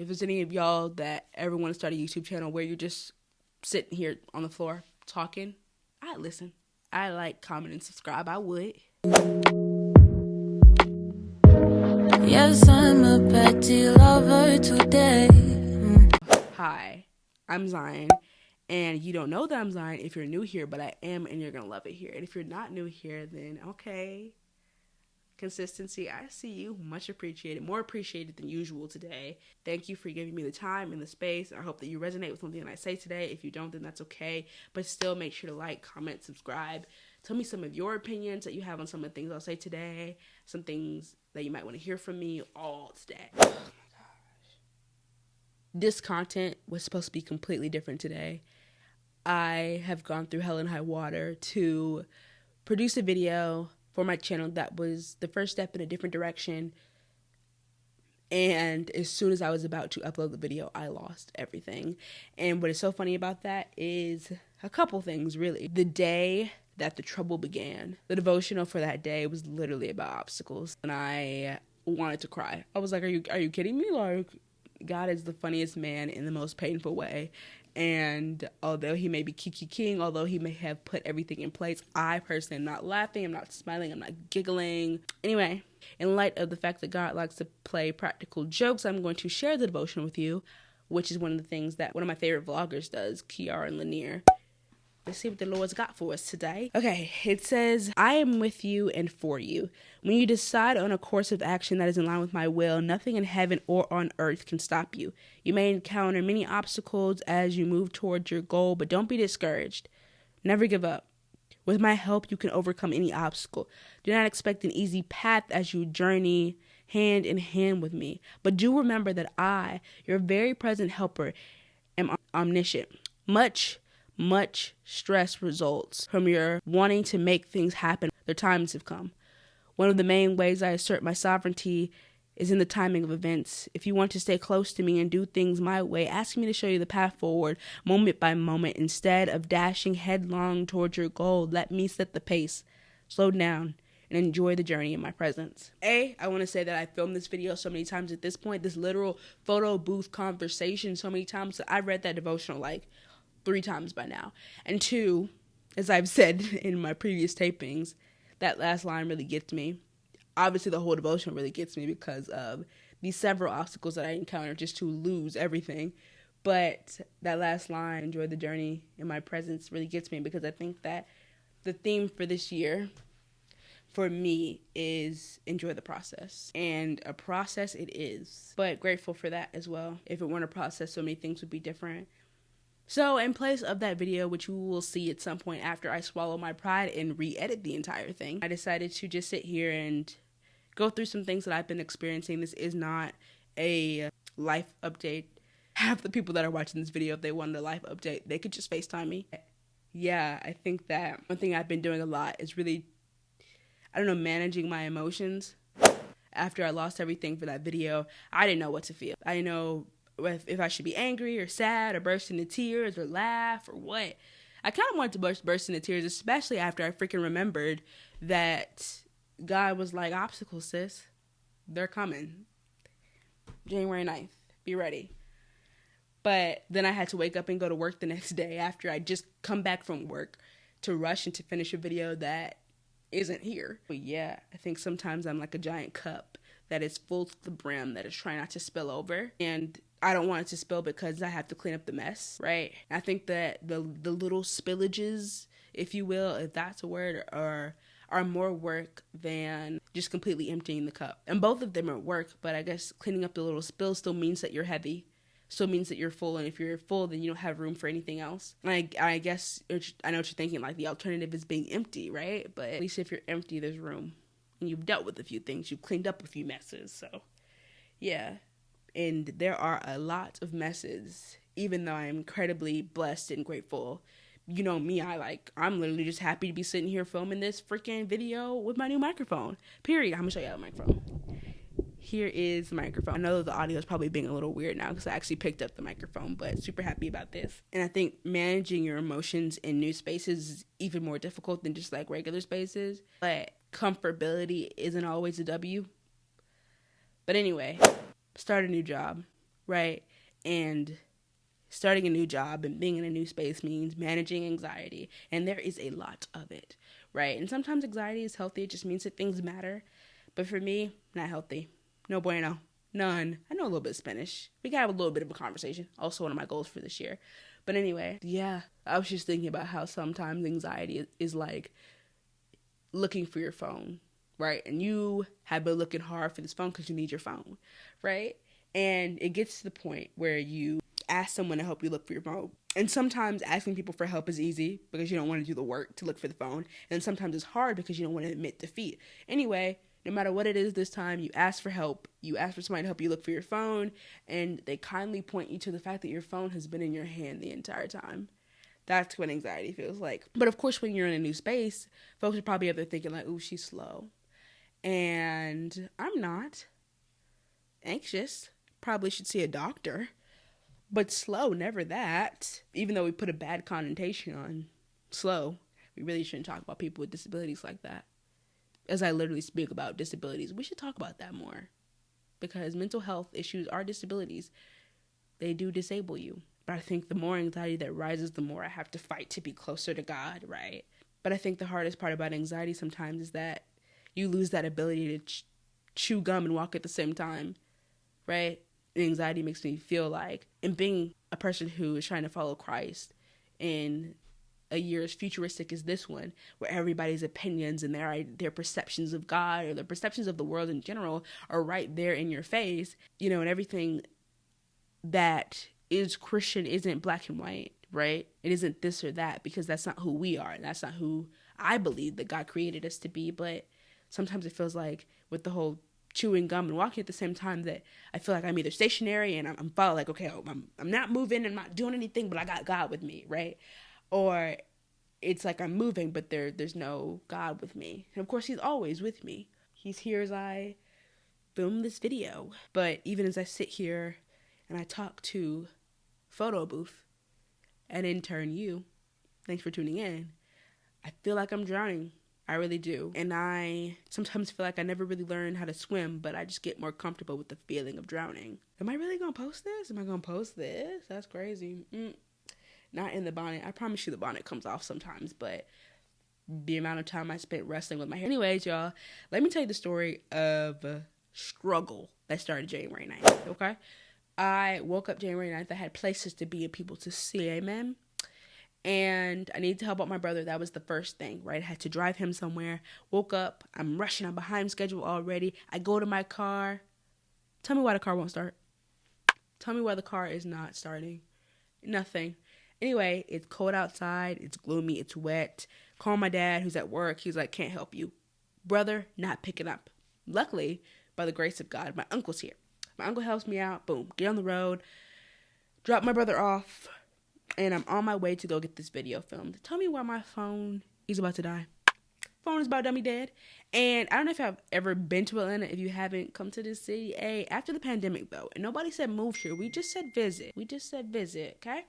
If there's any of y'all that ever want to start a YouTube channel where you're just sitting here on the floor talking, I'd listen. I like, comment, and subscribe. I would. Yes, I'm a petty lover today. Hi, I'm Zion. And you don't know that I'm Zion if you're new here, but I am, and you're going to love it here. And if you're not new here, then okay. Consistency, I see you. Much appreciated. More appreciated than usual today. Thank you for giving me the time and the space. I hope that you resonate with something that I say today. If you don't, then that's okay. But still, make sure to like, comment, subscribe. Tell me some of your opinions that you have on some of the things I'll say today. Some things that you might want to hear from me all today. Oh my gosh. This content was supposed to be completely different today. I have gone through hell and high water to produce a video for my channel that was the first step in a different direction. And as soon as I was about to upload the video, I lost everything. And what is so funny about that is a couple things, really. The day that the trouble began, the devotional for that day was literally about obstacles. And I wanted to cry. I was like, are you kidding me? Like, God is the funniest man in the most painful way. And although he may be Kiki King, although he may have put everything in place, I personally am not laughing, I'm not smiling, I'm not giggling. Anyway, in light of the fact that God likes to play practical jokes, I'm going to share the devotion with you, which is one of the things that one of my favorite vloggers does, Kiara and Lanier. Let's see what the Lord's got for us today. Okay, it says, I am with you and for you. When you decide on a course of action that is in line with my will, nothing in heaven or on earth can stop you. You may encounter many obstacles as you move towards your goal, but don't be discouraged. Never give up. With my help, you can overcome any obstacle. Do not expect an easy path as you journey hand in hand with me. But do remember that I, your very present helper, am omniscient. Much stress results from your wanting to make things happen. Their times have come. One of the main ways I assert my sovereignty is in the timing of events. If you want to stay close to me and do things my way, ask me to show you the path forward, moment by moment. Instead of dashing headlong towards your goal, let me set the pace. Slow down and enjoy the journey in my presence. I want to say that I filmed this video so many times at this point, this literal photo booth conversation so many times that I read that devotional like 3 times by now. And 2, as I've said in my previous tapings, that last line really gets me. Obviously, the whole devotion really gets me because of these several obstacles that I encountered just to lose everything. But that last line, enjoy the journey in my presence, really gets me because I think that the theme for this year for me is enjoy the process. And a process it is. But grateful for that as well. If it weren't a process, so many things would be different. So in place of that video, which you will see at some point after I swallow my pride and re-edit the entire thing, I decided to just sit here and go through some things that I've been experiencing. This is not a life update. Half the people that are watching this video, if they wanted a life update, they could just FaceTime me. Yeah, I think that one thing I've been doing a lot is really, managing my emotions. After I lost everything for that video, I didn't know what to feel. I didn't know if I should be angry or sad or burst into tears or laugh or what. I kind of wanted to burst into tears, especially after I freaking remembered that God was like, obstacles, sis. They're coming. January 9th. Be ready. But then I had to wake up and go to work the next day after I just come back from work to rush and to finish a video that isn't here. But yeah, I think sometimes I'm like a giant cup that is full to the brim that is trying not to spill over. And I don't want it to spill because I have to clean up the mess, right? I think that the little spillages, if you will, if that's a word, are more work than just completely emptying the cup. And both of them are work, but I guess cleaning up the little spills still means that you're heavy. Still means that you're full, and if you're full, then you don't have room for anything else. And I guess, I know what you're thinking, like the alternative is being empty, right? But at least if you're empty, there's room. And you've dealt with a few things. You've cleaned up a few messes, so yeah. And there are a lot of messes, even though I'm incredibly blessed and grateful. You know me, I'm literally just happy to be sitting here filming this freaking video with my new microphone. Period. I'm going to show you the microphone. Here is the microphone. I know the audio is probably being a little weird now because I actually picked up the microphone, but super happy about this. And I think managing your emotions in new spaces is even more difficult than just like regular spaces. But comfortability isn't always a W. But anyway, start a new job. right? And starting a new job and being in a new space means managing anxiety, and there is a lot of it, right? And sometimes anxiety is healthy. It just means that things matter. But for me, not healthy. No bueno. None. I know a little bit of Spanish. We can have a little bit of a conversation. Also one of my goals for this year. But anyway, yeah, I was just thinking about how sometimes anxiety is like looking for your phone, right? And you have been looking hard for this phone because you need your phone, right? And it gets to the point where you ask someone to help you look for your phone. And sometimes asking people for help is easy because you don't want to do the work to look for the phone. And sometimes it's hard because you don't want to admit defeat. Anyway, no matter what it is this time, you ask for help. You ask for somebody to help you look for your phone, and they kindly point you to the fact that your phone has been in your hand the entire time. That's what anxiety feels like. But of course, when you're in a new space, folks are probably up there thinking like, ooh, she's slow. And I'm not. Anxious. Probably should see a doctor. But slow, never that. Even though we put a bad connotation on slow, we really shouldn't talk about people with disabilities like that. As I literally speak about disabilities, we should talk about that more. Because mental health issues are disabilities. They do disable you. But I think the more anxiety that rises, the more I have to fight to be closer to God, right? But I think the hardest part about anxiety sometimes is that you lose that ability to chew gum and walk at the same time, right? Anxiety makes me feel like, and being a person who is trying to follow Christ in a year as futuristic as this one, where everybody's opinions and their perceptions of God or their perceptions of the world in general are right there in your face, and everything that is Christian isn't black and white, right? It isn't this or that, because that's not who we are. And that's not who I believe that God created us to be. But sometimes it feels like with the whole chewing gum and walking at the same time that I feel like I'm either stationary and I'm following like, okay, I'm not moving, I'm not doing anything, but I got God with me, right? Or it's like I'm moving, but there's no God with me. And of course, he's always with me. He's here as I film this video. But even as I sit here and I talk to photo booth and intern you, thanks for tuning in, I feel like I'm drowning. I really do. And I sometimes feel like I never really learned how to swim, but I just get more comfortable with the feeling of drowning. Am I really going to post this? Am I going to post this? That's crazy. Not in the bonnet. I promise you the bonnet comes off sometimes, but the amount of time I spent wrestling with my hair. Anyways, y'all, let me tell you the story of a struggle that started January 9th, okay? I woke up January 9th. I had places to be and people to see, amen? And I needed to help out my brother. That was the first thing, right? I had to drive him somewhere. Woke up. I'm rushing. I'm behind schedule already. I go to my car. Tell me why the car won't start. Tell me why the car is not starting. Nothing. Anyway, it's cold outside. It's gloomy. It's wet. Call my dad, who's at work. He's like, can't help you. Brother, not picking up. Luckily, by the grace of God, my uncle's here. My uncle helps me out. Boom. Get on the road. Drop my brother off. And I'm on my way to go get this video filmed. Tell me why my phone is about to die. Phone is about to be dead. And I don't know if I've ever been to Atlanta. If you haven't, come to this city. Hey, after the pandemic, though. And nobody said move here. We just said visit. Okay?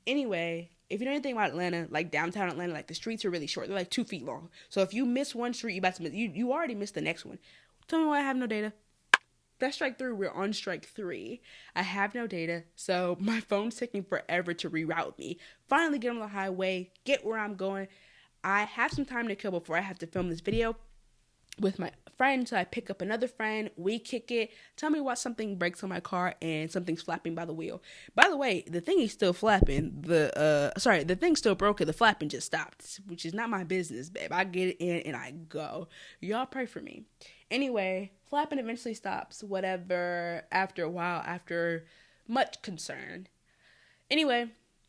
Anyway, if you know anything about Atlanta, like downtown Atlanta, like the streets are really short. They're like 2 feet long. So if you miss one street, you already missed the next one. Tell me why I have no data. That's strike 3. We're on strike 3. I have no data, so my phone's taking forever to reroute me. Finally get on the highway, get where I'm going. I have some time to kill before I have to film this video with my friend, so I pick up another friend, we kick it. Tell me why something breaks on my car and something's flapping by the wheel. By the way, the thing is still flapping. The thing's still broken. The flapping just stopped, which is not my business, babe. I get it in and I go. Y'all pray for me. Anyway, flapping eventually stops, whatever, after a while, after much concern. Anyway,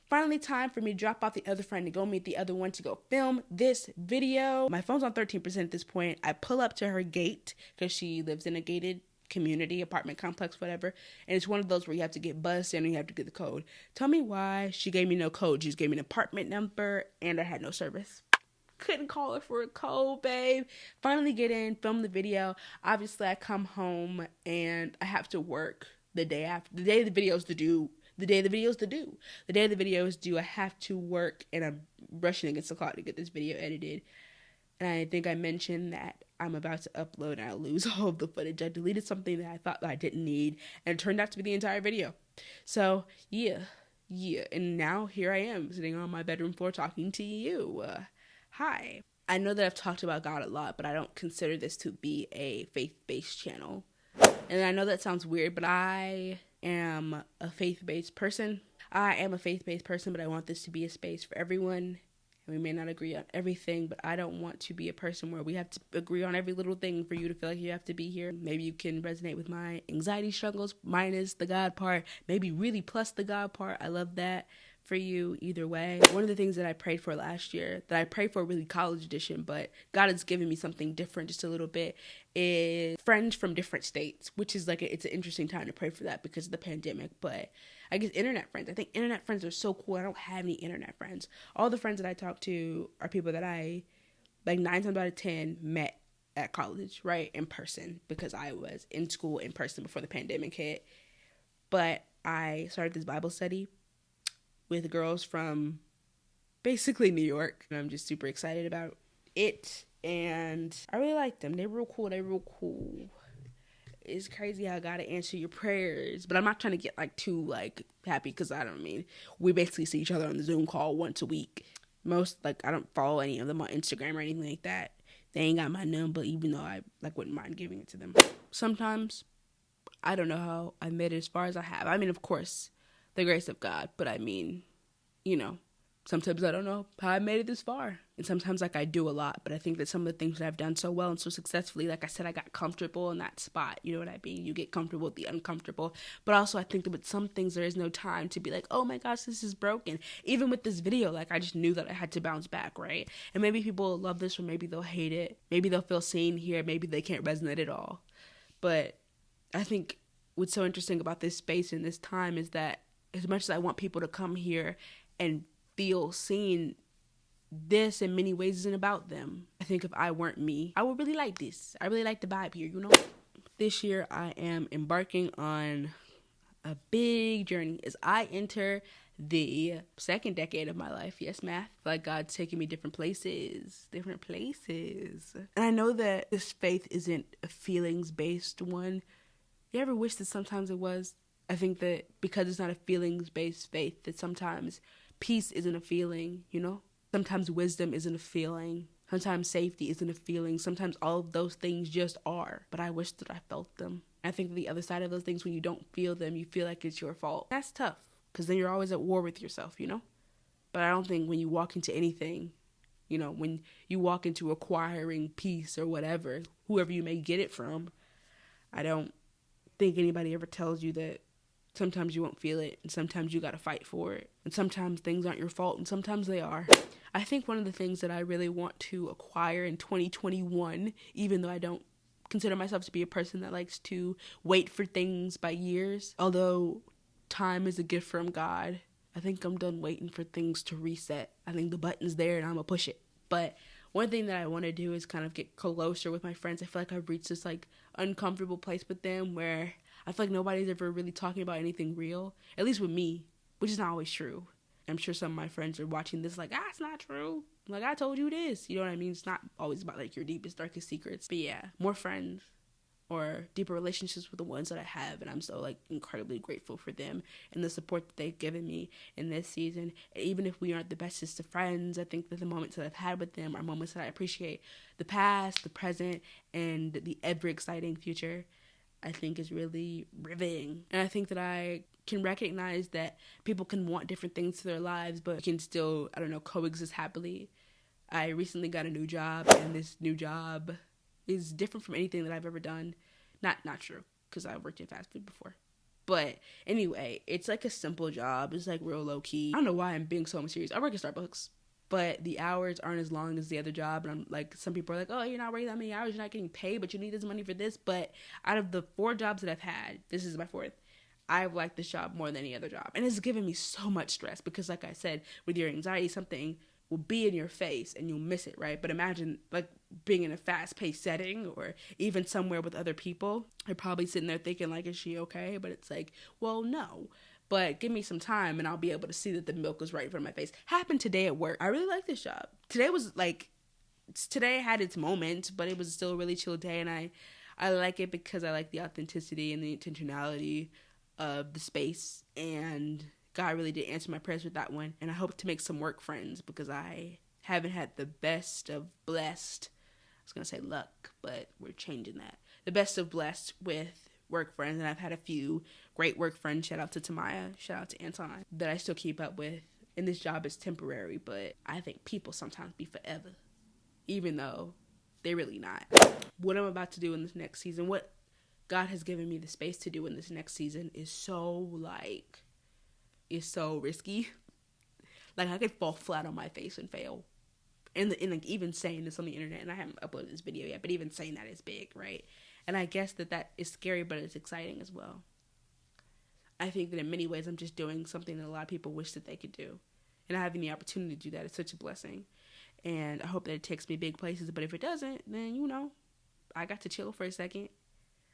finally time for me to drop off the other friend to go meet the other one to go film this video. My phone's on 13% at this point. I pull up to her gate because she lives in a gated community, apartment complex, whatever. And it's one of those where you have to get bussed in and you have to get the code. Tell me why she gave me no code. She just gave me an apartment number and I had no service. Couldn't call her for a code, babe. Finally get in, film the video. Obviously, I come home and I have to work the day after. The day the video is due, I have to work and I'm rushing against the clock to get this video edited. And I think I mentioned that I'm about to upload and I lose all of the footage. I deleted something that I thought that I didn't need, and it turned out to be the entire video. So, yeah. And now here I am sitting on my bedroom floor talking to you. Hi. I know that I've talked about God a lot, but I don't consider this to be a faith-based channel. And I know that sounds weird, but I am a faith-based person. But I want this to be a space for everyone. And we may not agree on everything, but I don't want to be a person where we have to agree on every little thing for you to feel like you have to be here. Maybe you can resonate with my anxiety struggles, minus the God part, maybe really plus the God part. I love that for you either way. One of the things that I prayed for last year, that I prayed for really college edition, but God has given me something different just a little bit, is friends from different states, which is like, it's an interesting time to pray for that because of the pandemic. But I guess internet friends. I think internet friends are so cool. I don't have any internet friends. All the friends that I talk to are people that I, like 9 times out of 10, met at college, right? In person, because I was in school in person before the pandemic hit. But I started this Bible study with girls from basically New York. And I'm just super excited about it. And I really like them. They're real cool. It's crazy how God will answer your prayers. But I'm not trying to get like too like happy, because we basically see each other on the Zoom call once a week. I don't follow any of them on Instagram or anything like that. They ain't got my number, even though I wouldn't mind giving it to them. Sometimes I don't know how I made it as far as I have. I mean, of course, the grace of God, but I mean, sometimes I don't know how I made it this far. And sometimes I do a lot, but I think that some of the things that I've done so well and so successfully, like I said, I got comfortable in that spot. You know what I mean? You get comfortable with the uncomfortable. But also I think that with some things, there is no time to be like, oh my gosh, this is broken. Even with this video, I just knew that I had to bounce back, right? And maybe people will love this, or maybe they'll hate it. Maybe they'll feel seen here. Maybe they can't resonate at all. But I think what's so interesting about this space and this time is that as much as I want people to come here and feel seen, this in many ways isn't about them. I think if I weren't me, I would really like this. I really like the vibe here, This year I am embarking on a big journey as I enter the second decade of my life. Yes, math. I feel like God's taking me different places. And I know that this faith isn't a feelings-based one. You ever wish that sometimes it was? I think that because it's not a feelings-based faith, that sometimes peace isn't a feeling, Sometimes wisdom isn't a feeling. Sometimes safety isn't a feeling. Sometimes all of those things just are. But I wish that I felt them. I think the other side of those things, when you don't feel them, you feel like it's your fault. That's tough, because then you're always at war with yourself, But I don't think when you walk into anything, when you walk into acquiring peace or whatever, whoever you may get it from, I don't think anybody ever tells you that sometimes you won't feel it, and sometimes you gotta fight for it, and sometimes things aren't your fault, and sometimes they are. I think one of the things that I really want to acquire in 2021, even though I don't consider myself to be a person that likes to wait for things by years, although time is a gift from God, I think I'm done waiting for things to reset. I think the button's there and I'm gonna push it. But one thing that I want to do is kind of get closer with my friends. I feel like I've reached this uncomfortable place with them where I feel like nobody's ever really talking about anything real, at least with me, which is not always true. I'm sure some of my friends are watching this it's not true. I told you this. You know what I mean? It's not always about your deepest, darkest secrets. But yeah, more friends or deeper relationships with the ones that I have. And I'm so incredibly grateful for them and the support that they've given me in this season. And even if we aren't the bestest of friends, I think that the moments that I've had with them are moments that I appreciate. The past, the present, and the ever exciting future, I think is really riveting. And I think that I can recognize that people can want different things for their lives, but can still, coexist happily. I recently got a new job, and this new job is different from anything that I've ever done. Not true, because I worked in fast food before. But anyway, it's a simple job. It's real low key. I don't know why I'm being so serious. I work at Starbucks, but the hours aren't as long as the other job. And I'm some people are oh, you're not working that many hours, you're not getting paid, but you need this money for this. But out of the 4 jobs that I've had, this is my 4th. I've liked this job more than any other job. And it's given me so much stress because, like I said, with your anxiety, something will be in your face and you'll miss it, right? But imagine being in a fast-paced setting or even somewhere with other people. They're probably sitting there thinking is she okay? But it's well, no. But give me some time and I'll be able to see that the milk is right in front of my face. Happened today at work. I really like this job. Today was today had its moments, but it was still a really chill day, and I like it because I like the authenticity and the intentionality of the space, and God really did answer my prayers with that one. And I hope to make some work friends because I haven't had the best of blessed, I was going to say luck, but we're changing that. The best of blessed with work friends, and I've had a few great work friends. Shout out to Tamaya, shout out to Anton, that I still keep up with. And this job is temporary, but I think people sometimes be forever, even though they're really not. What I'm about to do in this next season, what God has given me the space to do in this next season is so risky. Like, I could fall flat on my face and fail. And like, even saying this on the internet, and I haven't uploaded this video yet, but even saying that is big, right? And I guess that is scary, but it's exciting as well. I think that in many ways I'm just doing something that a lot of people wish that they could do. And having the opportunity to do that is such a blessing. And I hope that it takes me big places. But if it doesn't, then, I got to chill for a second.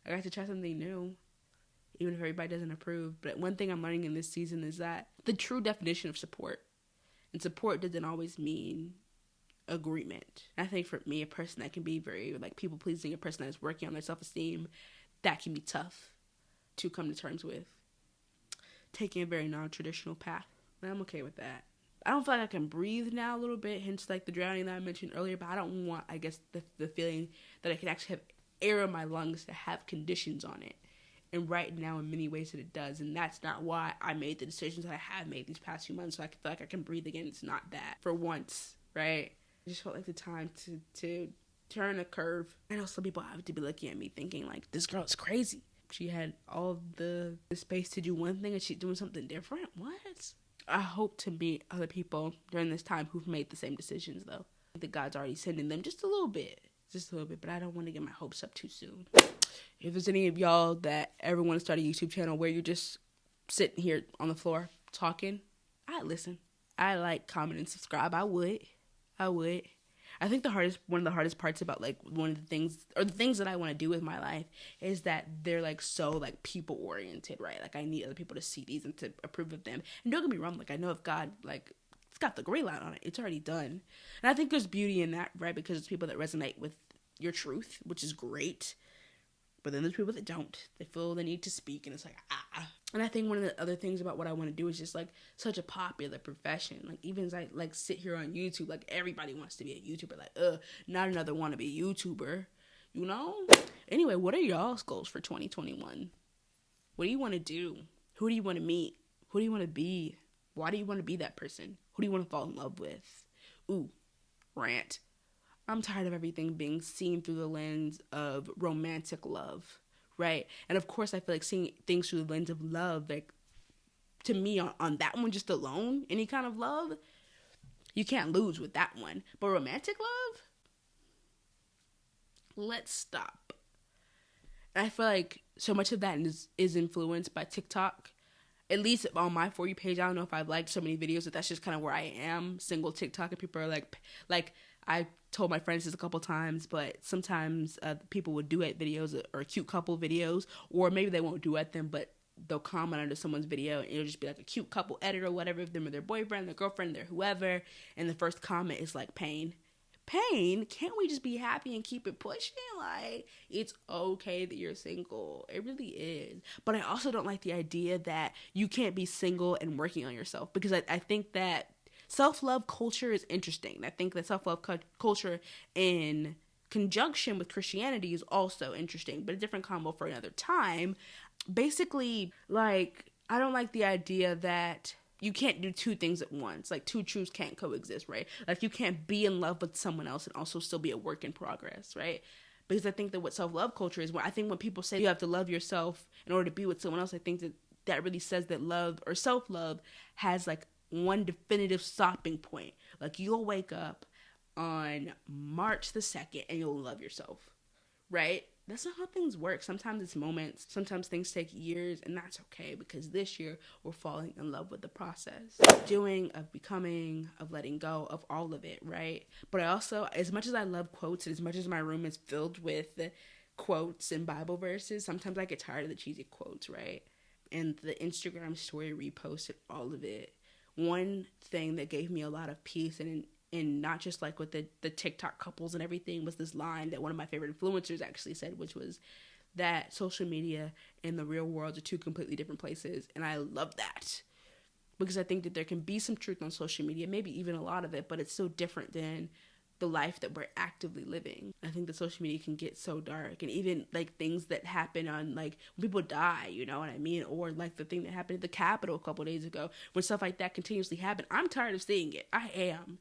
I got to try something new, even if everybody doesn't approve. But one thing I'm learning in this season is that the true definition of support. And support doesn't always mean agreement. I think for me, a person that can be very, people-pleasing, a person that is working on their self-esteem, that can be tough to come to terms with. Taking a very non-traditional path. And I'm okay with that. I don't feel like I can breathe now a little bit, hence the drowning that I mentioned earlier, but I don't want, I guess, the feeling that I can actually have air in my lungs to have conditions on it. And right now, in many ways, that it does. And that's not why I made the decisions that I have made these past few months, so I can feel like I can breathe again. It's not that. For once, right? I just felt like the time to turn a curve. I know some people have to be looking at me thinking, this girl is crazy. She had all the space to do one thing and she's doing something different? What? I hope to meet other people during this time who've made the same decisions, though. I think that God's already sending them just a little bit, but I don't want to get my hopes up too soon. If there's any of y'all that ever want to start a YouTube channel where you're just sitting here on the floor talking, I'd listen. I like, comment, and subscribe. I would. I think one of the hardest parts about one of the things, or the things that I want to do with my life, is that they're so people oriented, right? I need other people to see these and to approve of them. And don't get me wrong, I know if God it's got the green light on it, it's already done. And I think there's beauty in that, right? Because it's people that resonate with your truth, which is great. But then there's people that don't. They feel the need to speak, and it's And I think one of the other things about what I want to do is just such a popular profession. Even as I sit here on YouTube, everybody wants to be a YouTuber. Not another wannabe YouTuber, Anyway, what are y'all's goals for 2021? What do you want to do? Who do you want to meet? Who do you want to be? Why do you want to be that person? Who do you want to fall in love with? Ooh, rant. I'm tired of everything being seen through the lens of romantic love, right? And of course, I feel like seeing things through the lens of love, to me, on that one just alone, any kind of love, you can't lose with that one. But romantic love? Let's stop. And I feel like so much of that is influenced by TikTok. At least on my For You page, I don't know if I've liked so many videos that's just kind of where I am, single TikTok, and people are like I told my friends this a couple times, but sometimes people would duet videos or cute couple videos, or maybe they won't duet them, but they'll comment under someone's video, and it'll just be a cute couple edit or whatever, of them or their boyfriend, their girlfriend, their whoever, and the first comment is pain. Pain? Can't we just be happy and keep it pushing? It's okay that you're single. It really is. But I also don't like the idea that you can't be single and working on yourself, because I think that self-love culture is interesting. I think that self-love culture in conjunction with Christianity is also interesting, but a different combo for another time. Basically, I don't like the idea that you can't do two things at once. Two truths can't coexist, right? You can't be in love with someone else and also still be a work in progress, right? Because I think that what self-love culture is, when people say you have to love yourself in order to be with someone else, I think that really says that love or self-love has one definitive stopping point. You'll wake up on March the 2nd and you'll love yourself, right? That's not how things work. Sometimes it's moments. Sometimes things take years, and that's okay, because this year we're falling in love with the process. Of becoming, of letting go, of all of it, right? But I also, as much as I love quotes, and as much as my room is filled with quotes and Bible verses, sometimes I get tired of the cheesy quotes, right? And the Instagram story reposted all of it. One thing that gave me a lot of peace and and not just like with the TikTok couples and everything, was this line that one of my favorite influencers actually said, which was that social media and the real world are two completely different places. And I love that, because I think that there can be some truth on social media, maybe even a lot of it, but it's so different than the life that we're actively living. I think that social media can get so dark, and even like things that happen on, like, when people die, you know what I mean? Or like the thing that happened at the Capitol a couple days ago, when stuff like that continuously happen. I'm tired of seeing it. I am.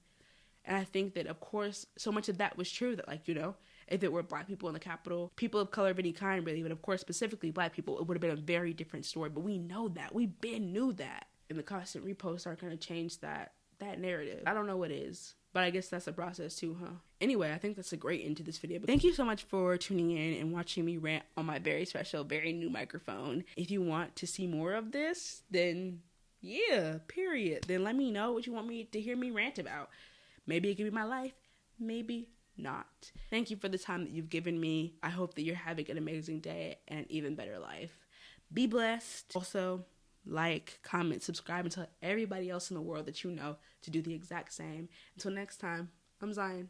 And I think that, of course, so much of that was true, that, like, you know, if it were Black people in the Capitol, people of color of any kind, really, but of course, specifically Black people, it would have been a very different story. But we know that. We been knew that. And the constant reposts aren't going to change that narrative. I don't know what is. But I guess that's a process too, huh? Anyway, I think that's a great end to this video. But thank you so much for tuning in and watching me rant on my very special, very new microphone. If you want to see more of this, then yeah, period. Then let me know what you want me to hear me rant about. Maybe it could be my life, maybe not. Thank you for the time that you've given me. I hope that you're having an amazing day and an even better life. Be blessed. Also, like, comment, subscribe, and tell everybody else in the world that you know to do the exact same. Until next time, I'm Zion.